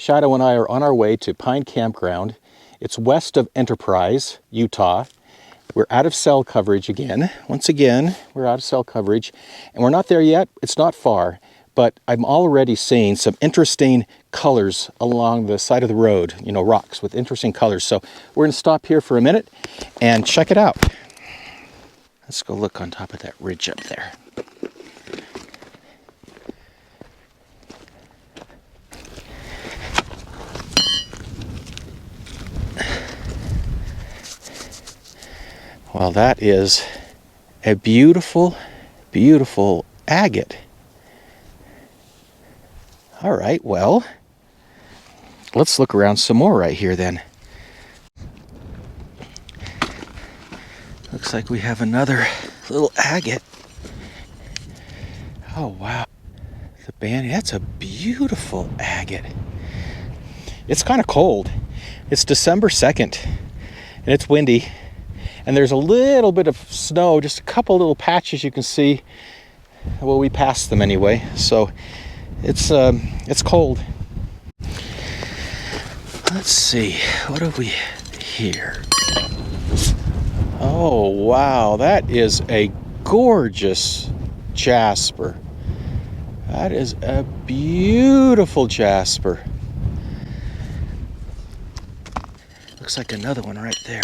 Shadow and I are on our way to Pine Campground. It's west of Enterprise, Utah. We're out of cell coverage again. Once again, we're out of cell coverage. And we're not there yet. It's not far. But I'm already seeing some interesting colors along the side of the road. You know, rocks with interesting colors. So we're going to stop here for a minute and check it out. Let's go look on top of that ridge up there. Well, that is a beautiful, beautiful agate. All right, well, let's look around some more right here then. Looks like we have another little agate. Oh, wow. The band, that's a beautiful agate. It's kind of cold. It's December 2nd, and it's windy. And there's a little bit of snow, just a couple little patches you can see. Well, we passed them anyway, so it's cold. Let's see, what have we here? Oh, wow, that is a gorgeous jasper. That is a beautiful jasper. Looks like another one right there.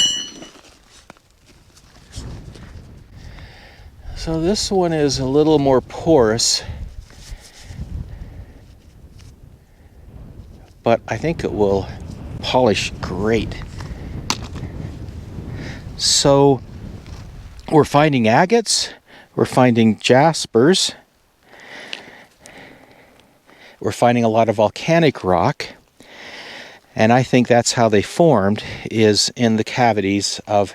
So this one is a little more porous, but I think it will polish great. So we're finding agates, we're finding jaspers, we're finding a lot of volcanic rock, and I think that's how they formed, is in the cavities of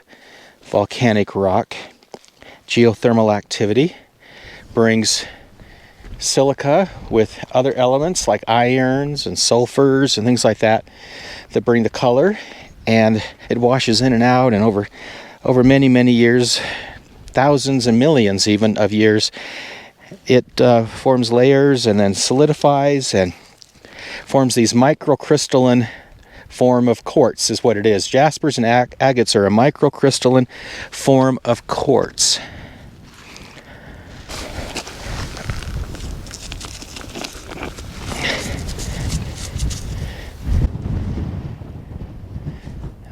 volcanic rock. Geothermal activity brings silica with other elements like irons and sulfurs and things like that that bring the color, and it washes in and out, and over many, many years, thousands and millions even of years, it forms layers and then solidifies and forms these microcrystalline form of quartz is what it is. Jaspers and agates are a microcrystalline form of quartz.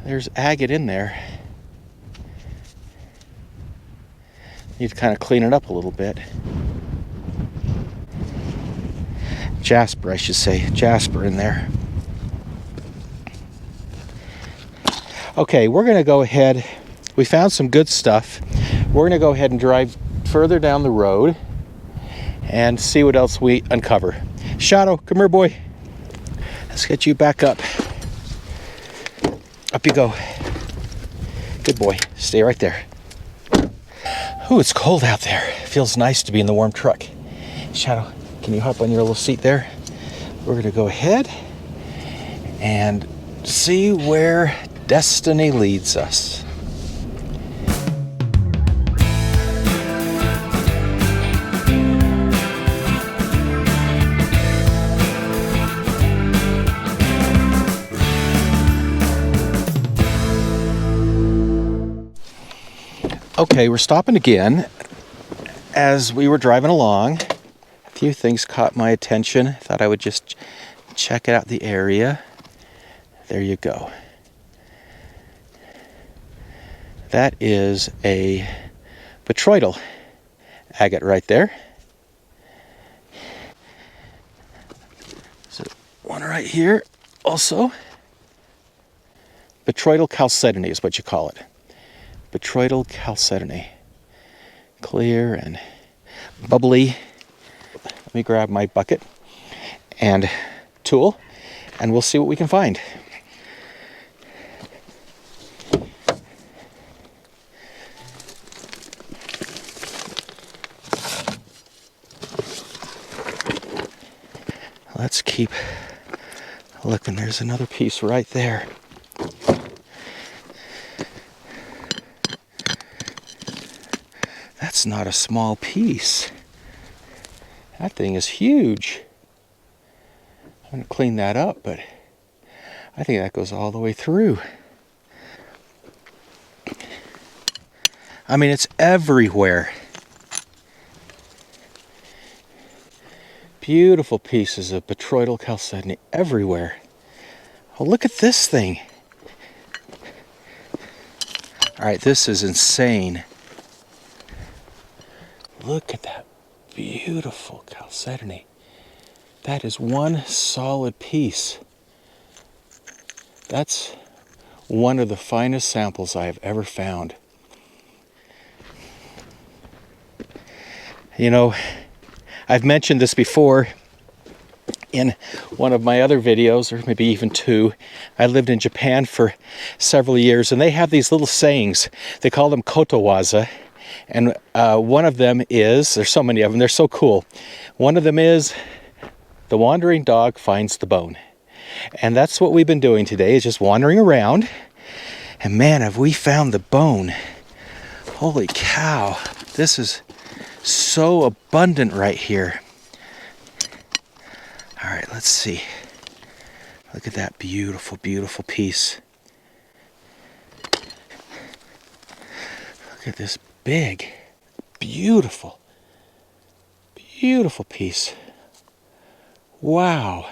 There's agate in there. Need to kind of clean it up a little bit. Jasper, I should say. Jasper in there. Okay, we're going to go ahead. We found some good stuff. We're going to go ahead and drive further down the road and see what else we uncover. Shadow, come here, boy. Let's get you back up. Up you go. Good boy. Stay right there. Ooh, it's cold out there. It feels nice to be in the warm truck. Shadow, can you hop on your little seat there? We're going to go ahead and see where destiny leads us. Okay, we're stopping again. As we were driving along, a few things caught my attention. Thought I would just check out the area. There you go. That is a botryoidal agate right there. So one right here also. Botryoidal Chalcedony is what you call it. Botryoidal Chalcedony. Clear and bubbly. Let me grab my bucket and tool and we'll see what we can find. Let's keep looking. There's another piece right there. That's not a small piece. That thing is huge. I'm going to clean that up, but I think that goes all the way through. I mean, it's everywhere. Beautiful pieces of Botryoidal Chalcedony everywhere. Oh, look at this thing. All right, this is insane. Look at that beautiful Chalcedony. That is one solid piece. That's one of the finest samples I have ever found. You know, I've mentioned this before in one of my other videos, or maybe even two. I lived in Japan for several years, and they have these little sayings. They call them kotowaza, and one of them is, there's so many of them, they're so cool. One of them is, the wandering dog finds the bone. And that's what we've been doing today, is just wandering around, and man, have we found the bone. Holy cow, this is so abundant right here. All right, let's see. Look at that beautiful, beautiful piece. Look at this big, beautiful, beautiful piece. Wow.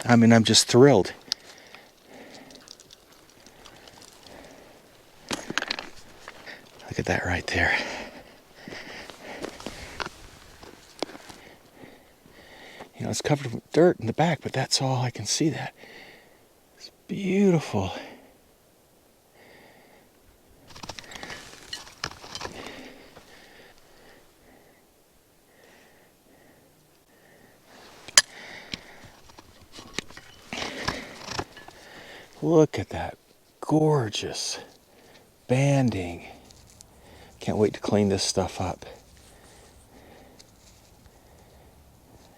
I'm just thrilled. Look at that right there. You know, it's covered with dirt in the back, but that's all I can see. That it's beautiful. Look at that gorgeous banding. Can't wait to clean this stuff up.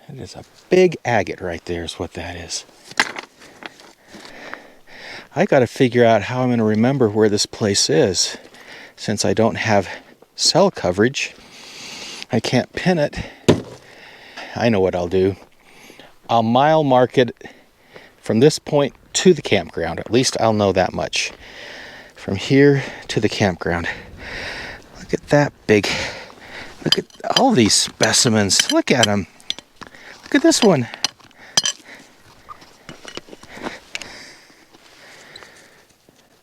It is a big agate right there is what that is. I got to figure out how I'm going to remember where this place is. Since I don't have cell coverage, I can't pin it. I know what I'll do. I'll mile mark it from this point to the campground. At least I'll know that much. From here to the campground. Look at that big. Look at all these specimens. Look at them. Look at this one.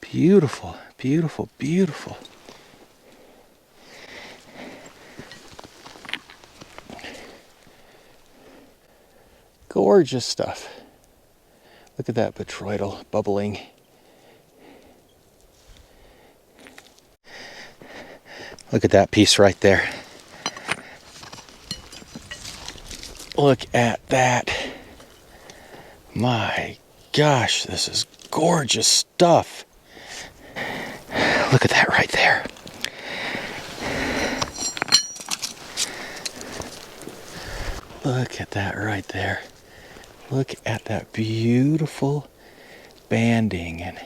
Beautiful, beautiful, beautiful. Gorgeous stuff. Look at that Botryoidal bubbling. Look at that piece right there. Look at that. My gosh, this is gorgeous stuff. Look at that right there. Look at that right there. Look at that beautiful banding. And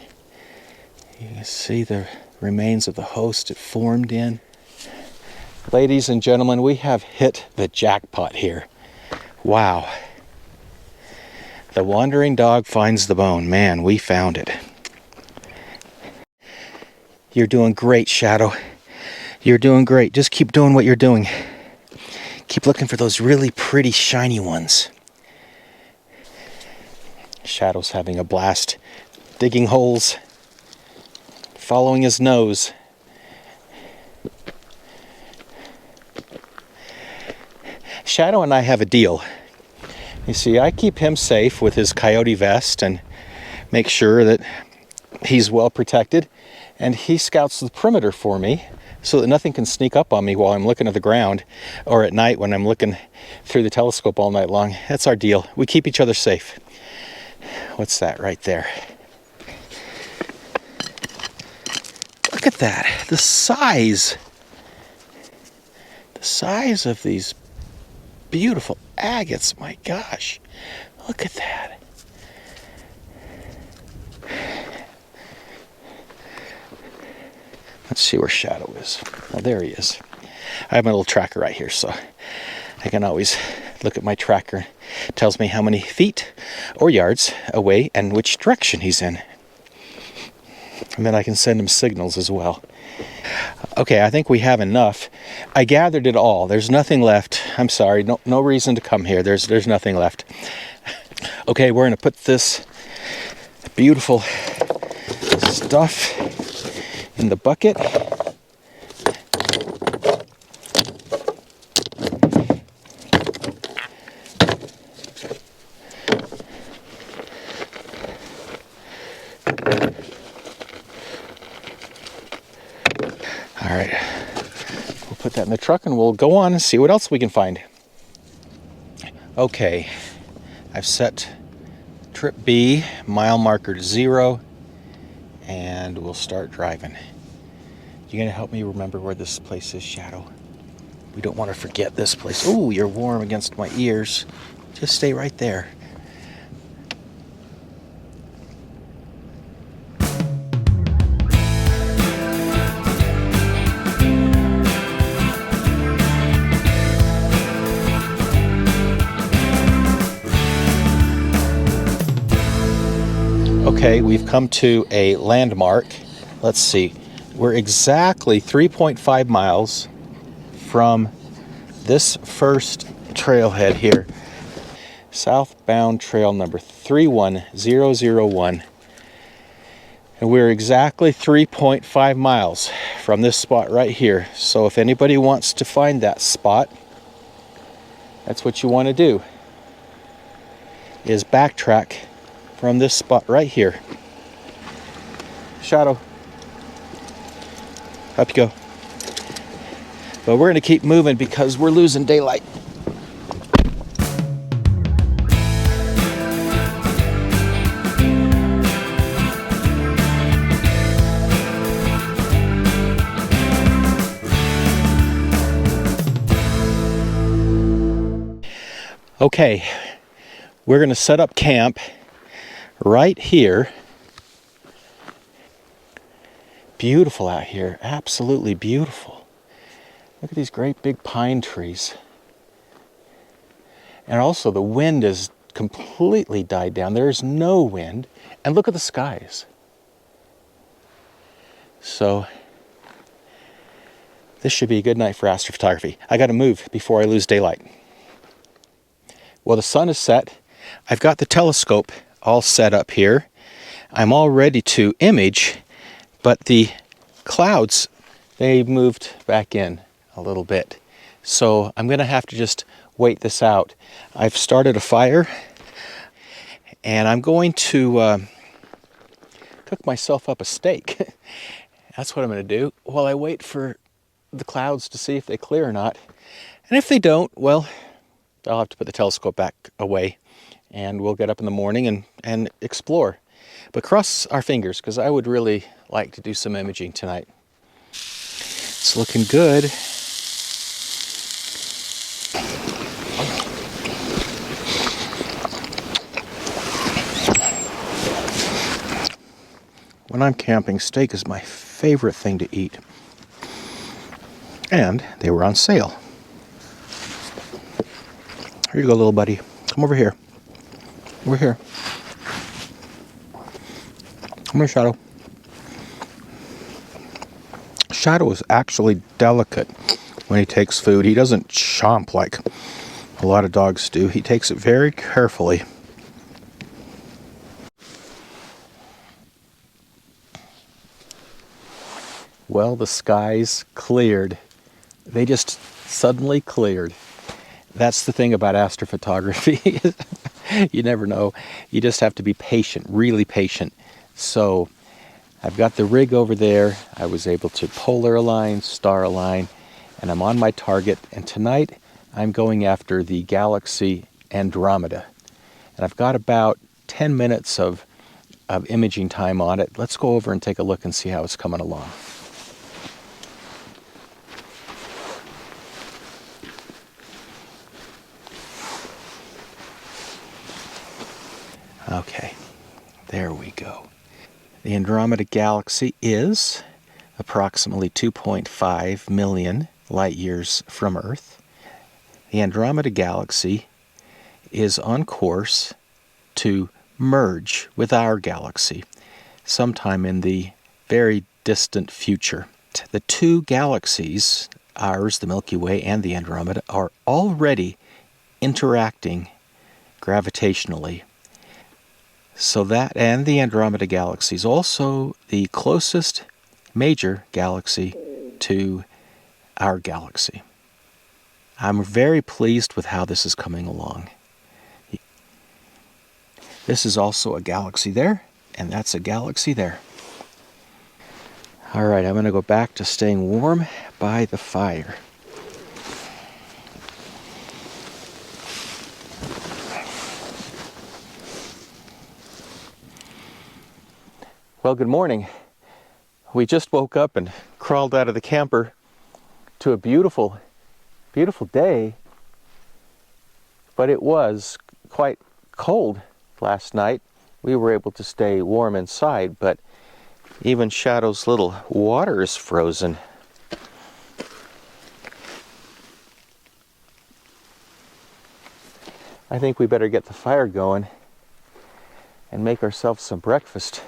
you can see the remains of the host it formed in. Ladies and gentlemen, we have hit the jackpot here. Wow. The wandering dog finds the bone. Man, we found it. You're doing great, Shadow. You're doing great. Just keep doing what you're doing. Keep looking for those really pretty shiny ones. Shadow's having a blast digging holes, following his nose. Shadow and I have a deal. You see, I keep him safe with his coyote vest and make sure that he's well protected, and he scouts the perimeter for me so that nothing can sneak up on me while I'm looking at the ground or at night when I'm looking through the telescope all night long. That's our deal. We keep each other safe. What's that right there? Look at that. The size of these beautiful agates. My gosh. Look at that. Let's see where Shadow is. Oh, there he is. I have my little tracker right here, so I can always look at my tracker. It tells me how many feet or yards away and which direction he's in. And then I can send him signals as well. Okay, I think we have enough. I gathered it all. There's nothing left. I'm sorry, no reason to come here. There's nothing left. Okay, we're going to put this beautiful stuff in the bucket. All right, we'll put that in the truck and we'll go on and see what else we can find. Okay, I've set trip B, mile marker to 0, and we'll start driving. You gonna help me remember where this place is, Shadow? We don't want to forget this place. Oh, you're warm against my ears. Just stay right there. Okay, we've come to a landmark. Let's see. We're exactly 3.5 miles from this first trailhead here. Southbound trail number 31001. And we're exactly 3.5 miles from this spot right here. So if anybody wants to find that spot, that's what you want to do, is backtrack from this spot right here. Shadow, up you go. But we're going to keep moving because we're losing daylight. Okay, we're going to set up camp right here. Beautiful out here, absolutely beautiful. Look at these great big pine trees. And also the wind has completely died down. There's no wind. And look at the skies. So this should be a good night for astrophotography. I got to move before I lose daylight. Well, the sun is set. I've got the telescope all set up here. I'm all ready to image, but the clouds, they moved back in a little bit. So I'm going to have to just wait this out. I've started a fire, and I'm going to cook myself up a steak. That's what I'm going to do while I wait for the clouds to see if they clear or not. And if they don't, well, I'll have to put the telescope back away, and we'll get up in the morning and explore. But cross our fingers, because I would really like to do some imaging tonight. It's looking good. When I'm camping, steak is my favorite thing to eat. And they were on sale. Here you go, little buddy. Come over here. Over here. Come here, Shadow. Shadow is actually delicate when he takes food. He doesn't chomp like a lot of dogs do. He takes it very carefully. Well, the skies cleared. They just suddenly cleared. That's the thing about astrophotography. You never know. You just have to be patient, really patient. So I've got the rig over there. I was able to polar align, star align, and I'm on my target. And tonight I'm going after the galaxy Andromeda. And I've got about 10 minutes of imaging time on it. Let's go over and take a look and see how it's coming along. Okay, there we go. The Andromeda Galaxy is approximately 2.5 million light years from Earth. The Andromeda Galaxy is on course to merge with our galaxy sometime in the very distant future. The two galaxies, ours, the Milky Way, and the Andromeda, are already interacting gravitationally. So that, and the Andromeda Galaxy is also the closest major galaxy to our galaxy. I'm very pleased with how this is coming along. This is also a galaxy there, and that's a galaxy there. All right, I'm going to go back to staying warm by the fire. Well, good morning. We just woke up and crawled out of the camper to a beautiful, beautiful day, but it was quite cold last night. We were able to stay warm inside, but even Shadow's little water is frozen. I think we better get the fire going and make ourselves some breakfast.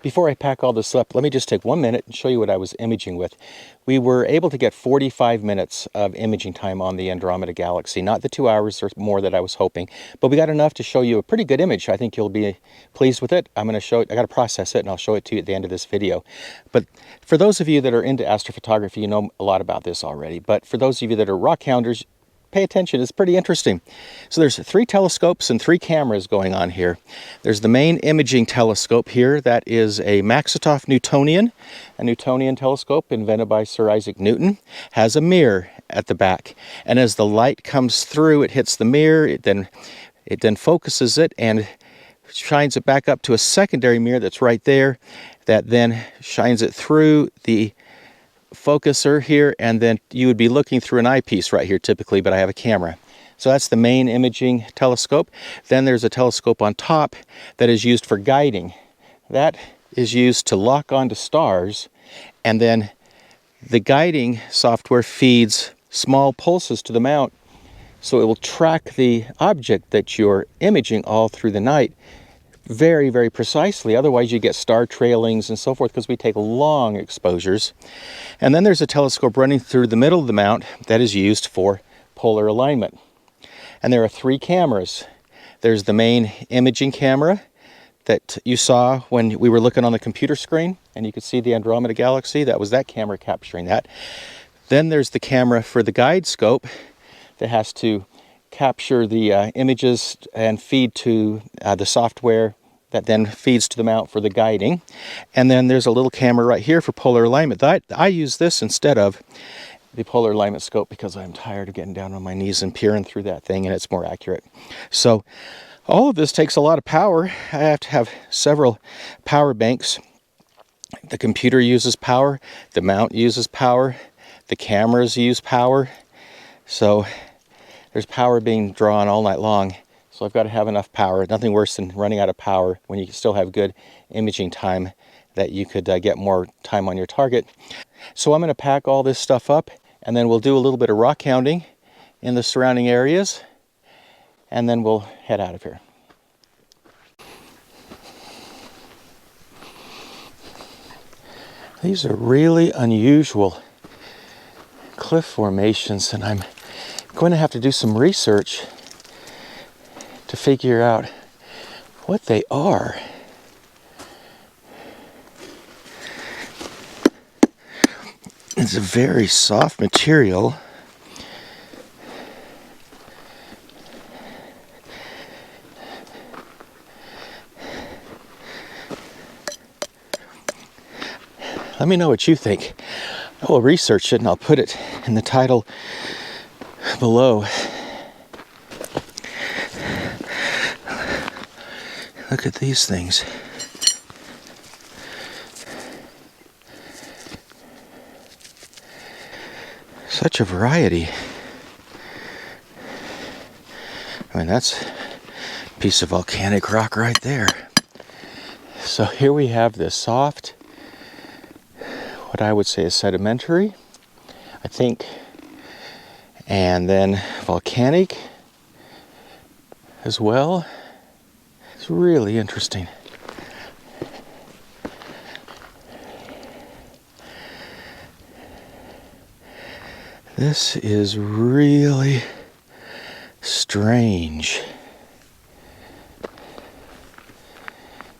Before I pack all this up, let me just take 1 minute and show you what I was imaging with. We were able to get 45 minutes of imaging time on the Andromeda Galaxy, not the 2 hours or more that I was hoping, but we got enough to show you a pretty good image. I think you'll be pleased with it. I'm going to show it, I got to process it, and I'll show it to you at the end of this video. But for those of you that are into astrophotography, you know a lot about this already, but for those of you that are rockhounders, pay attention, it's pretty interesting. So there's 3 telescopes and 3 cameras going on here. There's the main imaging telescope here, that is a Maxitoff Newtonian. A Newtonian telescope invented by Sir Isaac Newton, has a mirror at the back. And as the light comes through, it hits the mirror, it then focuses it and shines it back up to a secondary mirror that's right there, that then shines it through the focuser here, and then you would be looking through an eyepiece right here typically, but I have a camera. So that's the main imaging telescope. Then there's a telescope on top that is used for guiding. That is used to lock onto stars, and then the guiding software feeds small pulses to the mount, so it will track the object that you're imaging all through the night very, very precisely. Otherwise you get star trailings and so forth, because we take long exposures. And then there's a telescope running through the middle of the mount that is used for polar alignment. And there are 3 cameras. There's the main imaging camera that you saw when we were looking on the computer screen, and you could see the Andromeda Galaxy. That was that camera capturing that. Then there's the camera for the guide scope that has to capture the images and feed to the software that then feeds to the mount for the guiding. And then there's a little camera right here for polar alignment. I use this instead of the polar alignment scope because I'm tired of getting down on my knees and peering through that thing, and it's more accurate. So all of this takes a lot of power. I have to have several power banks. The computer uses power, the mount uses power, the cameras use power. So there's power being drawn all night long. So I've got to have enough power. Nothing worse than running out of power when you still have good imaging time, that you could get more time on your target. So I'm going to pack all this stuff up, and then we'll do a little bit of rock hounding in the surrounding areas, and then we'll head out of here. These are really unusual cliff formations, and I'm going to have to do some research to figure out what they are. It's a very soft material. Let me know what you think. I will research it and I'll put it in the title below. Look at these things. Such a variety. I mean, that's a piece of volcanic rock right there. So here we have this soft, what I would say is sedimentary, I think, and then volcanic, as well. It's really interesting. This is really strange.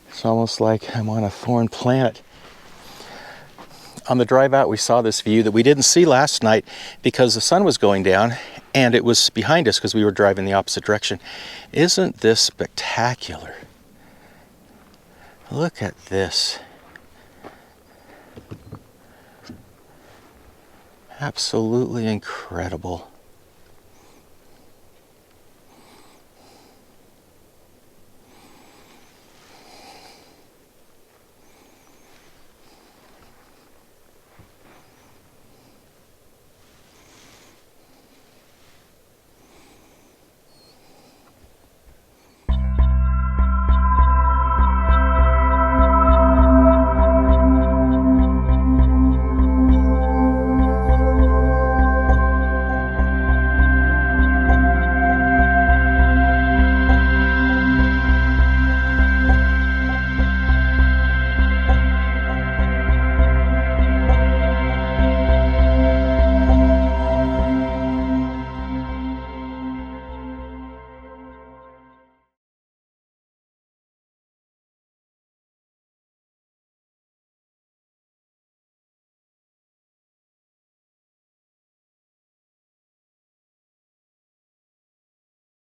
It's almost like I'm on a foreign planet. On the drive out, we saw this view that we didn't see last night because the sun was going down and it was behind us because we were driving the opposite direction. Isn't this spectacular? Look at this. Absolutely incredible.